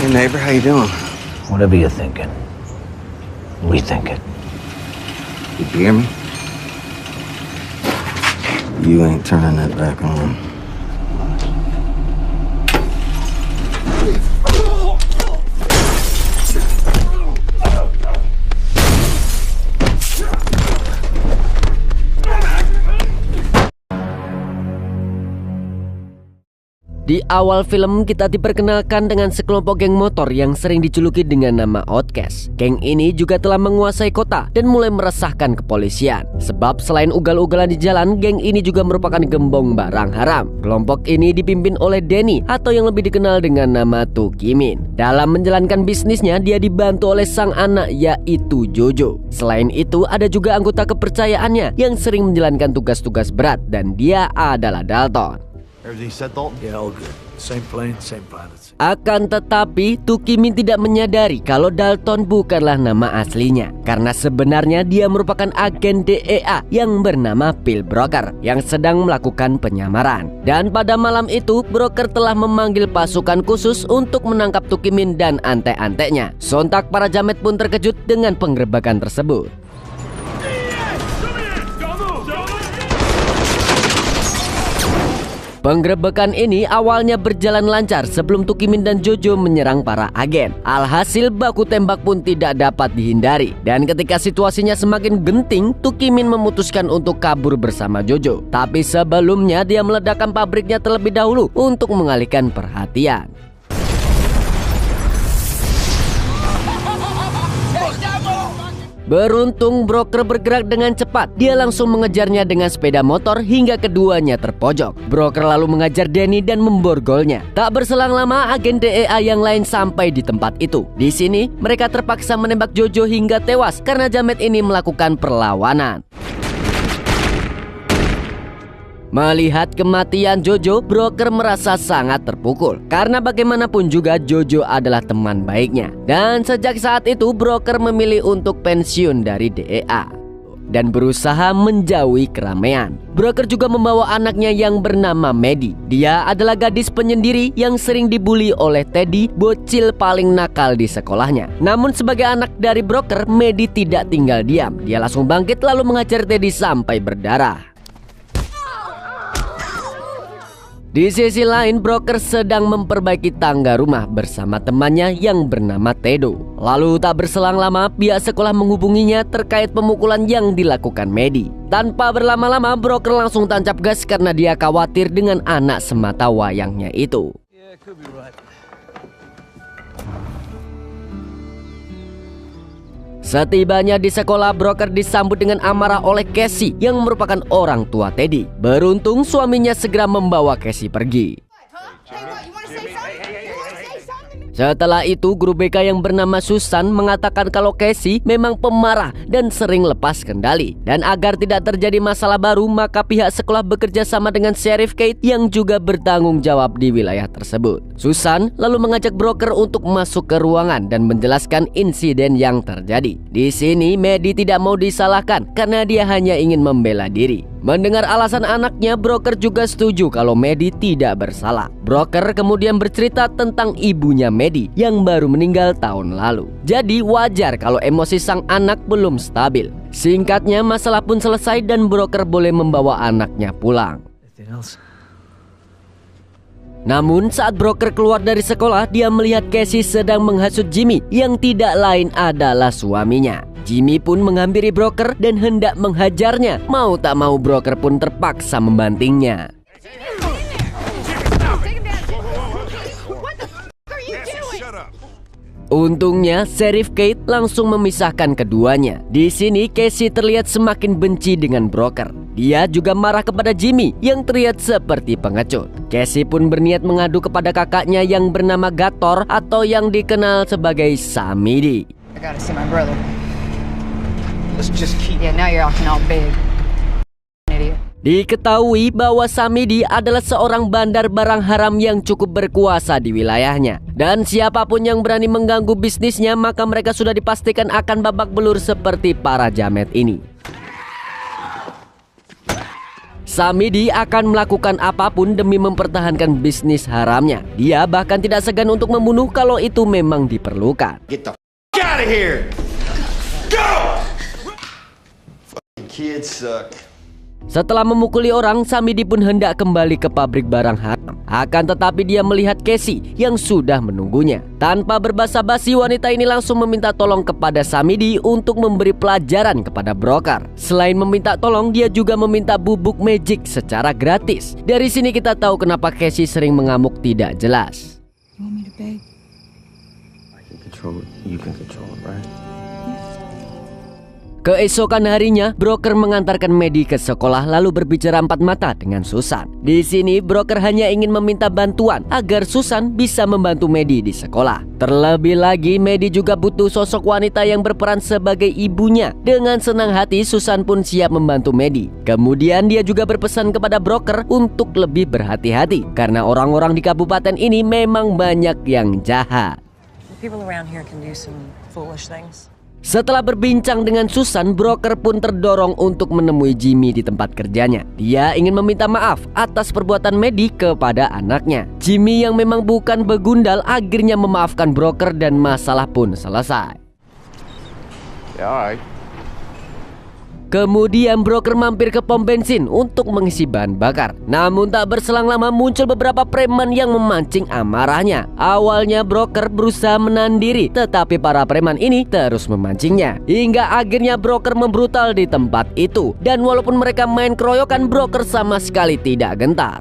Hey neighbor, how you doing? Whatever you're thinking, we think it. You hear me? You ain't turning that back on. Di awal film kita diperkenalkan dengan sekelompok geng motor yang sering dijuluki dengan nama Outcast. Geng ini juga telah menguasai kota dan mulai meresahkan kepolisian. Sebab selain ugal-ugalan di jalan, geng ini juga merupakan gembong barang haram. Kelompok ini dipimpin oleh Danny atau yang lebih dikenal dengan nama Tukimin. Dalam menjalankan bisnisnya, dia dibantu oleh sang anak yaitu Jojo. Selain itu, ada juga anggota kepercayaannya yang sering menjalankan tugas-tugas berat dan dia adalah Dalton. Everything set, Dalton? Yeah, all good. Same plane, same pilots. Akan tetapi, Tukimin tidak menyadari kalau Dalton bukanlah nama aslinya. Karena sebenarnya dia merupakan agen DEA yang bernama Bill Broker yang sedang melakukan penyamaran. Dan pada malam itu, Broker telah memanggil pasukan khusus untuk menangkap Tukimin dan antek-anteknya. Sontak para jamet pun terkejut dengan penggerebekan tersebut. Penggerebekan ini awalnya berjalan lancar sebelum Tukimin dan Jojo menyerang para agen. Alhasil baku tembak pun tidak dapat dihindari. Dan ketika situasinya semakin genting, Tukimin memutuskan untuk kabur bersama Jojo. Tapi sebelumnya dia meledakkan pabriknya terlebih dahulu untuk mengalihkan perhatian. Beruntung Broker bergerak dengan cepat. Dia langsung mengejarnya dengan sepeda motor hingga keduanya terpojok. Broker lalu mengajar Danny dan memborgolnya. Tak berselang lama, agen DEA yang lain sampai di tempat itu. Di sini mereka terpaksa menembak Jojo hingga tewas karena jamet ini melakukan perlawanan. Melihat kematian Jojo, Broker merasa sangat terpukul. Karena bagaimanapun juga Jojo adalah teman baiknya. Dan sejak saat itu Broker memilih untuk pensiun dari DEA dan berusaha menjauhi keramaian. Broker juga membawa anaknya yang bernama Maddie. Dia adalah gadis penyendiri yang sering dibully oleh Teddy, bocil paling nakal di sekolahnya. Namun sebagai anak dari Broker, Maddie tidak tinggal diam. Dia langsung bangkit lalu mengajar Teddy sampai berdarah. Di sisi lain, Broker sedang memperbaiki tangga rumah bersama temannya yang bernama Tedo. Lalu tak berselang lama, pihak sekolah menghubunginya terkait pemukulan yang dilakukan Maddie. Tanpa berlama-lama, Broker langsung tancap gas karena dia khawatir dengan anak semata wayangnya itu. Setibanya di sekolah, Broker disambut dengan amarah oleh Casey yang merupakan orang tua Teddy. Beruntung suaminya segera membawa Casey pergi. Setelah itu, guru BK yang bernama Susan mengatakan kalau Casey memang pemarah dan sering lepas kendali. Dan agar tidak terjadi masalah baru, maka pihak sekolah bekerja sama dengan Sheriff Kate yang juga bertanggung jawab di wilayah tersebut. Susan lalu mengajak Broker untuk masuk ke ruangan dan menjelaskan insiden yang terjadi. Di sini, Maddie tidak mau disalahkan karena dia hanya ingin membela diri. Mendengar alasan anaknya, Broker juga setuju kalau Maddie tidak bersalah. Broker kemudian bercerita tentang ibunya Maddie yang baru meninggal tahun lalu. Jadi wajar kalau emosi sang anak belum stabil. Singkatnya, masalah pun selesai dan Broker boleh membawa anaknya pulang. Namun saat Broker keluar dari sekolah, dia melihat Casey sedang menghasut Jimmy yang tidak lain adalah suaminya. Jimmy pun menghampiri Broker dan hendak menghajarnya. Mau tak mau, Broker pun terpaksa membantingnya. Untungnya, Sheriff Kate langsung memisahkan keduanya. Di sini, Casey terlihat semakin benci dengan Broker. Dia juga marah kepada Jimmy yang terlihat seperti pengecut. Casey pun berniat mengadu kepada kakaknya yang bernama Gator atau yang dikenal sebagai Samidi. I gotta see my brother. Let's just keep. Yeah, now you're acting all big. Idiot. Diketahui bahwa Samidi adalah seorang bandar barang haram yang cukup berkuasa di wilayahnya. Dan siapapun yang berani mengganggu bisnisnya, maka mereka sudah dipastikan akan babak belur seperti para jamet ini. Samidi akan melakukan apapun demi mempertahankan bisnis haramnya. Dia bahkan tidak segan untuk membunuh kalau itu memang diperlukan. Get the f out of here! Go! Fucking kids suck. Setelah memukuli orang, Samidi pun hendak kembali ke pabrik barang haram. Akan tetapi dia melihat Casey yang sudah menunggunya. Tanpa berbasa-basi, wanita ini langsung meminta tolong kepada Samidi untuk memberi pelajaran kepada broker. Selain meminta tolong, dia juga meminta bubuk magic secara gratis. Dari sini kita tahu kenapa Casey sering mengamuk tidak jelas. You want me to beg? I can control it. You can control it, right? Keesokan harinya, broker mengantarkan Maddie ke sekolah lalu berbicara empat mata dengan Susan. Di sini, broker hanya ingin meminta bantuan agar Susan bisa membantu Maddie di sekolah. Terlebih lagi, Maddie juga butuh sosok wanita yang berperan sebagai ibunya. Dengan senang hati, Susan pun siap membantu Maddie. Kemudian dia juga berpesan kepada broker untuk lebih berhati-hati karena orang-orang di kabupaten ini memang banyak yang jahat. People around here can do some foolish things. Setelah berbincang dengan Susan, broker pun terdorong untuk menemui Jimmy di tempat kerjanya. Dia ingin meminta maaf atas perbuatan Maddie kepada anaknya. Jimmy yang memang bukan begundal akhirnya memaafkan broker dan masalah pun selesai. Yeah, all right. Kemudian broker mampir ke pom bensin untuk mengisi bahan bakar. Namun tak berselang lama muncul beberapa preman yang memancing amarahnya. Awalnya broker berusaha menahan diri, tetapi para preman ini terus memancingnya. Hingga akhirnya broker membrutal di tempat itu. Dan walaupun mereka main keroyokan, broker sama sekali tidak gentar.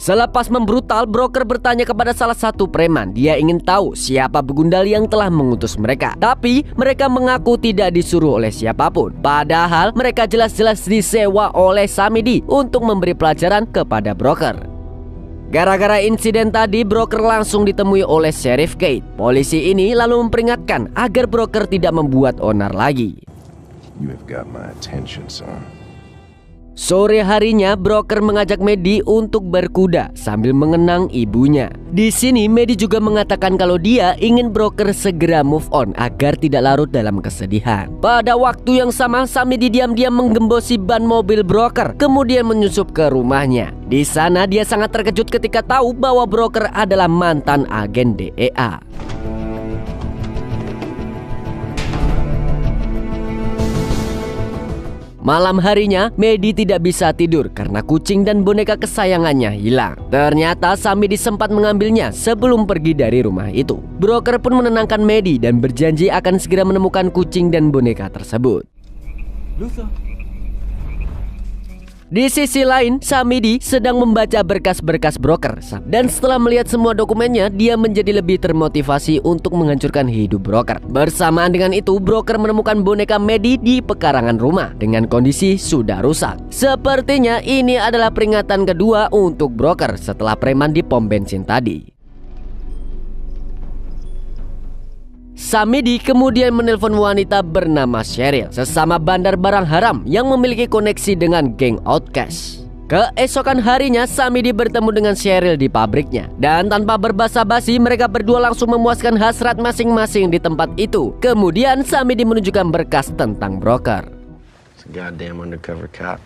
Selepas membrutal, broker bertanya kepada salah satu preman. Dia ingin tahu siapa begundal yang telah mengutus mereka. Tapi mereka mengaku tidak disuruh oleh siapapun. Padahal mereka jelas-jelas disewa oleh Samidi untuk memberi pelajaran kepada broker. Gara-gara insiden tadi, broker langsung ditemui oleh Sheriff Kate. Polisi ini lalu memperingatkan agar broker tidak membuat onar lagi. You have got my attention, son. Sore harinya, broker mengajak Maddie untuk berkuda sambil mengenang ibunya. Di sini, Maddie juga mengatakan kalau dia ingin broker segera move on agar tidak larut dalam kesedihan. Pada waktu yang sama, Sammy diam-diam menggembosi ban mobil broker, kemudian menyusup ke rumahnya. Di sana, dia sangat terkejut ketika tahu bahwa broker adalah mantan agen DEA. Malam harinya, Maddie tidak bisa tidur karena kucing dan boneka kesayangannya hilang. Ternyata Samidi sempat mengambilnya sebelum pergi dari rumah itu. Broker pun menenangkan Maddie dan berjanji akan segera menemukan kucing dan boneka tersebut. Di sisi lain, Samidi sedang membaca berkas-berkas broker. Dan setelah melihat semua dokumennya, dia menjadi lebih termotivasi untuk menghancurkan hidup broker. Bersamaan dengan itu, broker menemukan boneka Maddie di pekarangan rumah dengan kondisi sudah rusak. Sepertinya ini adalah peringatan kedua untuk broker setelah preman di pom bensin tadi. Samidi kemudian menelpon wanita bernama Cheryl, sesama bandar barang haram yang memiliki koneksi dengan geng Outcast. Keesokan harinya, Samidi bertemu dengan Cheryl di pabriknya. Dan tanpa berbasa-basi, mereka berdua langsung memuaskan hasrat masing-masing di tempat itu. Kemudian Samidi menunjukkan berkas tentang broker. It's a goddamn undercover cop.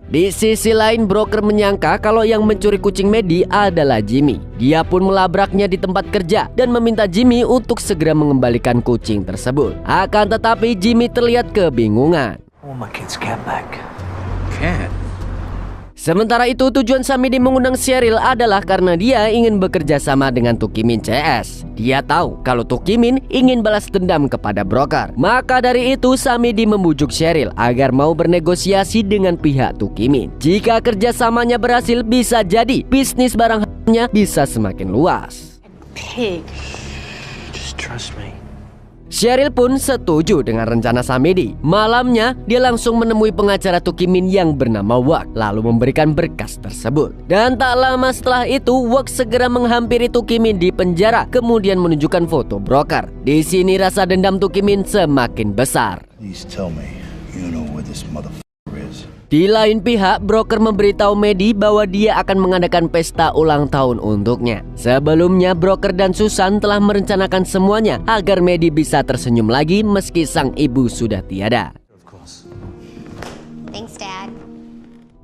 Di sisi lain, broker menyangka kalau yang mencuri kucing Maddie adalah Jimmy. Dia pun melabraknya di tempat kerja dan meminta Jimmy untuk segera mengembalikan kucing tersebut. Akan tetapi Jimmy terlihat kebingungan. Oh, my kid's cat back. Cat? Sementara itu, tujuan Samidi mengundang Cheryl adalah karena dia ingin bekerja sama dengan Tukimin CS. Dia tahu kalau Tukimin ingin balas dendam kepada broker. Maka dari itu, Samidi membujuk Cheryl agar mau bernegosiasi dengan pihak Tukimin. Jika kerjasamanya berhasil, bisa jadi bisnis barangnya bisa semakin luas. Pig. Just trust me. Cheryl pun setuju dengan rencana Samidi. Malamnya, dia langsung menemui pengacara Tukimin yang bernama Wak, lalu memberikan berkas tersebut. Dan tak lama setelah itu, Wak segera menghampiri Tukimin di penjara, kemudian menunjukkan foto broker. Di sini rasa dendam Tukimin semakin besar. Please tell me you know where this motherfucker is. Di lain pihak, broker memberitahu Maddie bahwa dia akan mengadakan pesta ulang tahun untuknya. Sebelumnya, broker dan Susan telah merencanakan semuanya agar Maddie bisa tersenyum lagi meski sang ibu sudah tiada. Thanks, Dad.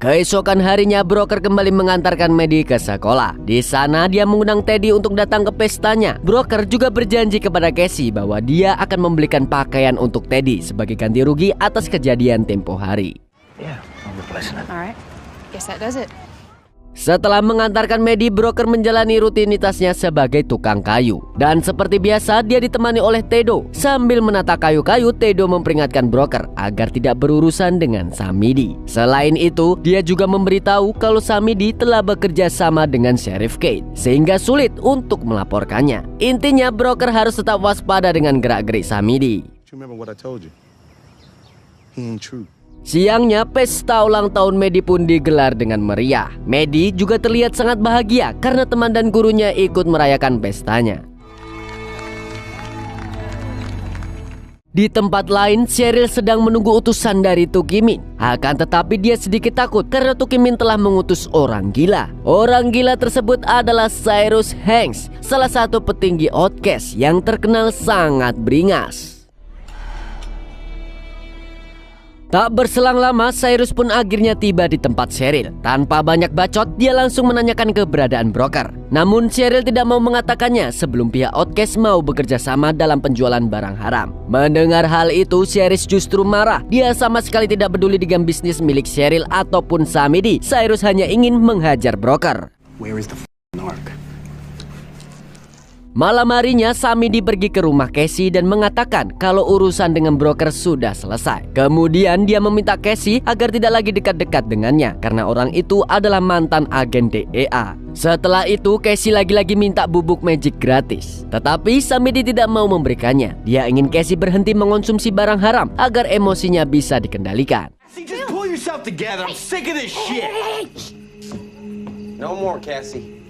Keesokan harinya, broker kembali mengantarkan Maddie ke sekolah. Di sana, dia mengundang Teddy untuk datang ke pestanya. Broker juga berjanji kepada Casey bahwa dia akan membelikan pakaian untuk Teddy sebagai ganti rugi atas kejadian tempo hari. Yeah, I'm replacing it. All right. Guess that does it. Setelah mengantarkan Maddie, broker menjalani rutinitasnya sebagai tukang kayu. Dan seperti biasa, dia ditemani oleh Theodore. Sambil menata kayu-kayu, Theodore memperingatkan broker agar tidak berurusan dengan Samidi. Selain itu, dia juga memberitahu kalau Samidi telah bekerja sama dengan Sheriff Kate, sehingga sulit untuk melaporkannya. Intinya, broker harus tetap waspada dengan gerak-gerik Samidi. Remember what I told you? He ain't true. Siangnya, pesta ulang tahun Maddie pun digelar dengan meriah. Maddie juga terlihat sangat bahagia karena teman dan gurunya ikut merayakan pestanya. Di tempat lain, Cheryl sedang menunggu utusan dari Tukimin. Akan tetapi dia sedikit takut karena Tukimin telah mengutus orang gila. Orang gila tersebut adalah Cyrus Hanks, salah satu petinggi Outcast yang terkenal sangat beringas. Tak berselang lama, Cyrus pun akhirnya tiba di tempat Cheryl. Tanpa banyak bacot, dia langsung menanyakan keberadaan broker. Namun Cheryl tidak mau mengatakannya sebelum pihak Outcast mau bekerja sama dalam penjualan barang haram. Mendengar hal itu, Cyrus justru marah. Dia sama sekali tidak peduli dengan bisnis milik Cheryl ataupun Samidi. Cyrus hanya ingin menghajar broker. Where is the narc? Malam harinya, Samidi pergi ke rumah Casey dan mengatakan kalau urusan dengan broker sudah selesai. Kemudian dia meminta Casey agar tidak lagi dekat-dekat dengannya karena orang itu adalah mantan agen DEA. Setelah itu, Casey lagi-lagi minta bubuk magic gratis. Tetapi Samidi tidak mau memberikannya. Dia ingin Casey berhenti mengonsumsi barang haram agar emosinya bisa dikendalikan. See, just pull yourself together. I'm sick of this shit. No more, Cassie.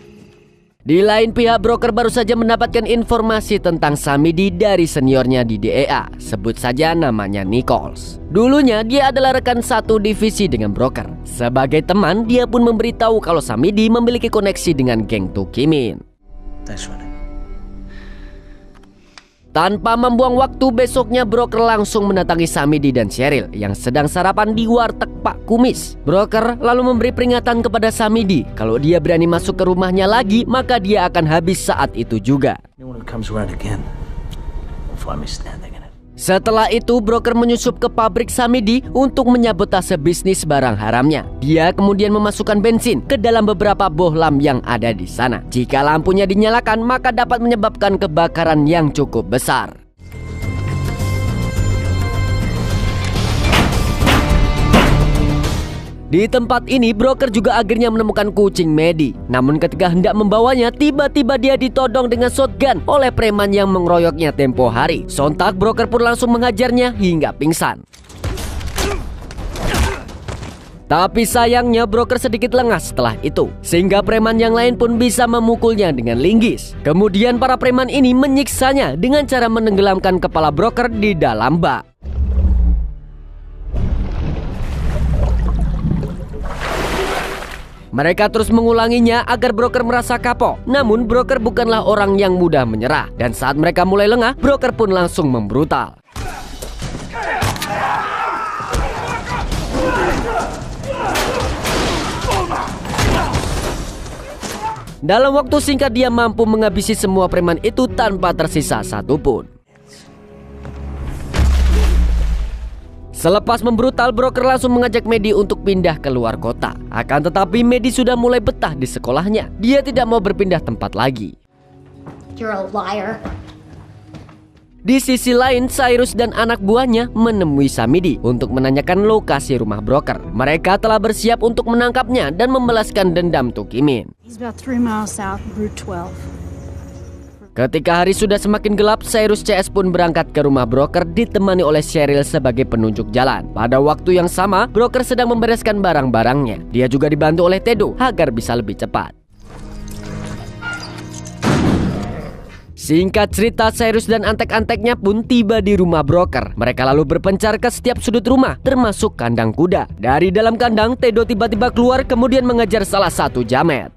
Di lain pihak, broker baru saja mendapatkan informasi tentang Samidi dari seniornya di DEA. Sebut saja namanya Nichols. Dulunya dia adalah rekan satu divisi dengan broker. Sebagai teman, dia pun memberitahu kalau Samidi memiliki koneksi dengan geng Tukimin. Thanks, Ronnie. Tanpa membuang waktu, besoknya broker langsung mendatangi Samidi dan Cheryl yang sedang sarapan di warteg Pak Kumis. Broker lalu memberi peringatan kepada Samidi kalau dia berani masuk ke rumahnya lagi, maka dia akan habis saat itu juga. Anyone who comes around again will find me standing in it. Setelah itu, broker menyusup ke pabrik Samidi untuk menyabotase bisnis barang haramnya. Dia kemudian memasukkan bensin ke dalam beberapa bohlam yang ada di sana. Jika lampunya dinyalakan, maka dapat menyebabkan kebakaran yang cukup besar. Di tempat ini, broker juga akhirnya menemukan kucing Maddie. Namun ketika hendak membawanya, tiba-tiba dia ditodong dengan shotgun oleh preman yang mengeroyoknya tempo hari. Sontak, broker pun langsung menghajarnya hingga pingsan. Tapi sayangnya broker sedikit lengah setelah itu, sehingga preman yang lain pun bisa memukulnya dengan linggis. Kemudian para preman ini menyiksanya dengan cara menenggelamkan kepala broker di dalam bak. Mereka terus mengulanginya agar broker merasa kapok. Namun broker bukanlah orang yang mudah menyerah. Dan saat mereka mulai lengah, broker pun langsung membrutal. Dalam waktu singkat dia mampu menghabisi semua preman itu tanpa tersisa satupun. Selepas membrutal, broker langsung mengajak Maddie untuk pindah ke luar kota. Akan tetapi Maddie sudah mulai betah di sekolahnya. Dia tidak mau berpindah tempat lagi. You're a liar. Di sisi lain, Cyrus dan anak buahnya menemui Samidi untuk menanyakan lokasi rumah broker. Mereka telah bersiap untuk menangkapnya dan membalaskan dendam Tukimin. He's about 3 miles south of Route 12. Ketika hari sudah semakin gelap, Cyrus CS pun berangkat ke rumah broker ditemani oleh Cheryl sebagai penunjuk jalan. Pada waktu yang sama, broker sedang membereskan barang-barangnya. Dia juga dibantu oleh Theodore agar bisa lebih cepat. Singkat cerita, Cyrus dan antek-anteknya pun tiba di rumah broker. Mereka lalu berpencar ke setiap sudut rumah, termasuk kandang kuda. Dari dalam kandang, Tedo tiba-tiba keluar kemudian mengejar salah satu jamet.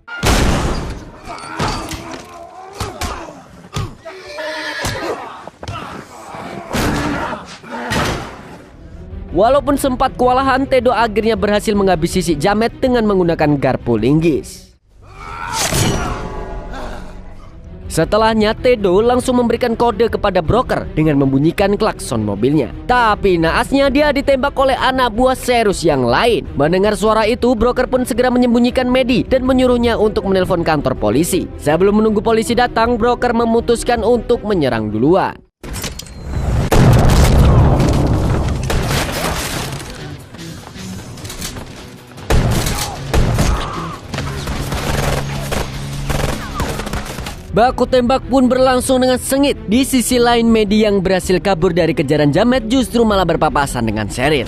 Walaupun sempat kewalahan, Tedo akhirnya berhasil menghabisi si jamet dengan menggunakan garpu linggis. Setelahnya, Tedo langsung memberikan kode kepada broker dengan membunyikan klakson mobilnya. Tapi naasnya dia ditembak oleh anak buah Cyrus yang lain. Mendengar suara itu, broker pun segera menyembunyikan Maddie dan menyuruhnya untuk menelpon kantor polisi. Sebelum menunggu polisi datang, broker memutuskan untuk menyerang duluan. Baku tembak pun berlangsung dengan sengit. Di sisi lain, Maddie yang berhasil kabur dari kejaran jamet justru malah berpapasan dengan Cheryl.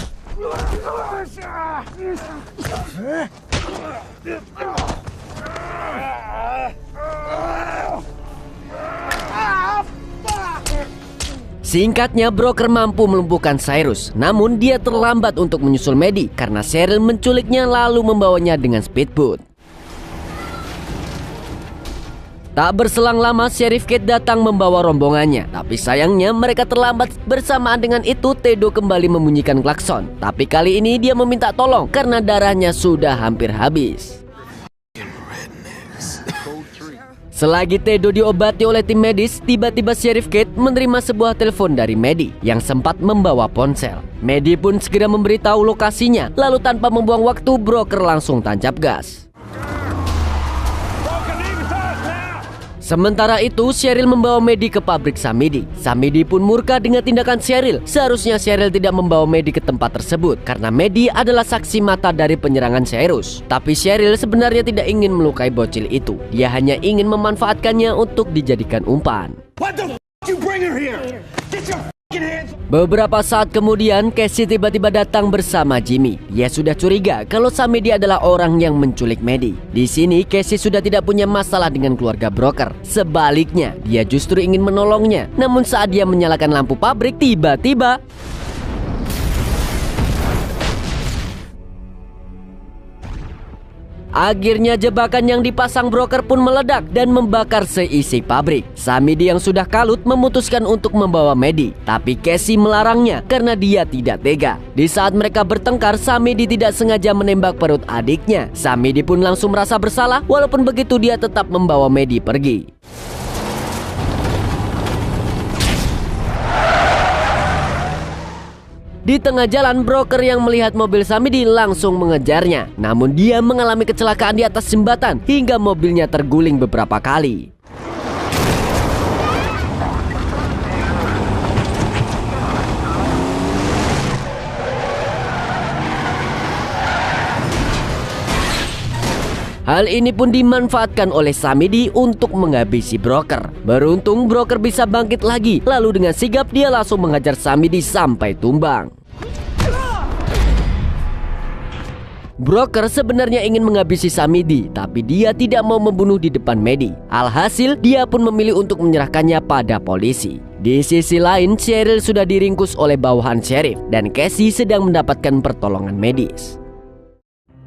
Singkatnya, broker mampu melumpuhkan Cyrus. Namun dia terlambat untuk menyusul Maddie karena Cheryl menculiknya lalu membawanya dengan speedboat. Tak berselang lama, Sheriff Kate datang membawa rombongannya. Tapi sayangnya mereka terlambat. Bersamaan dengan itu, Tedo kembali membunyikan klakson. Tapi kali ini dia meminta tolong karena darahnya sudah hampir habis. Selagi Tedo diobati oleh tim medis, tiba-tiba Sheriff Kate menerima sebuah telepon dari Maddie yang sempat membawa ponsel. Maddie pun segera memberitahu lokasinya. Lalu tanpa membuang waktu, broker langsung tancap gas. Sementara itu, Cheryl membawa Maddie ke pabrik Samidi. Samidi pun murka dengan tindakan Cheryl. Seharusnya Cheryl tidak membawa Maddie ke tempat tersebut karena Maddie adalah saksi mata dari penyerangan Cyrus. Tapi Cheryl sebenarnya tidak ingin melukai bocil itu. Dia hanya ingin memanfaatkannya untuk dijadikan umpan. What the f*** you bring her here? Get your f***ing hands. Beberapa saat kemudian, Casey tiba-tiba datang bersama Jimmy. Dia sudah curiga kalau Samidi adalah orang yang menculik Maddie. Di sini, Casey sudah tidak punya masalah dengan keluarga broker. Sebaliknya, dia justru ingin menolongnya. Namun saat dia menyalakan lampu pabrik, tiba-tiba akhirnya jebakan yang dipasang broker pun meledak dan membakar seisi pabrik. Samidi yang sudah kalut memutuskan untuk membawa Maddie, tapi Casey melarangnya karena dia tidak tega. Di saat mereka bertengkar, Samidi tidak sengaja menembak perut adiknya. Samidi pun langsung merasa bersalah, walaupun begitu dia tetap membawa Maddie pergi. Di tengah jalan, broker yang melihat mobil Samidi langsung mengejarnya. Namun dia mengalami kecelakaan di atas jembatan hingga mobilnya terguling beberapa kali. Hal ini pun dimanfaatkan oleh Samidi untuk menghabisi broker. Beruntung broker bisa bangkit lagi. Lalu dengan sigap dia langsung menghajar Samidi sampai tumbang. Broker sebenarnya ingin menghabisi Samidi, tapi dia tidak mau membunuh di depan Maddie. Alhasil, dia pun memilih untuk menyerahkannya pada polisi. Di sisi lain, Cheryl sudah diringkus oleh bawahan sheriff dan Casey sedang mendapatkan pertolongan medis.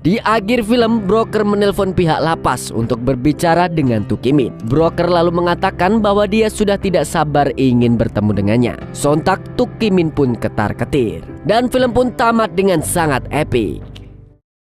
Di akhir film, broker menelpon pihak lapas untuk berbicara dengan Tukimin. Broker lalu mengatakan bahwa dia sudah tidak sabar ingin bertemu dengannya. Sontak Tukimin pun ketar-ketir. Dan film pun tamat dengan sangat epic.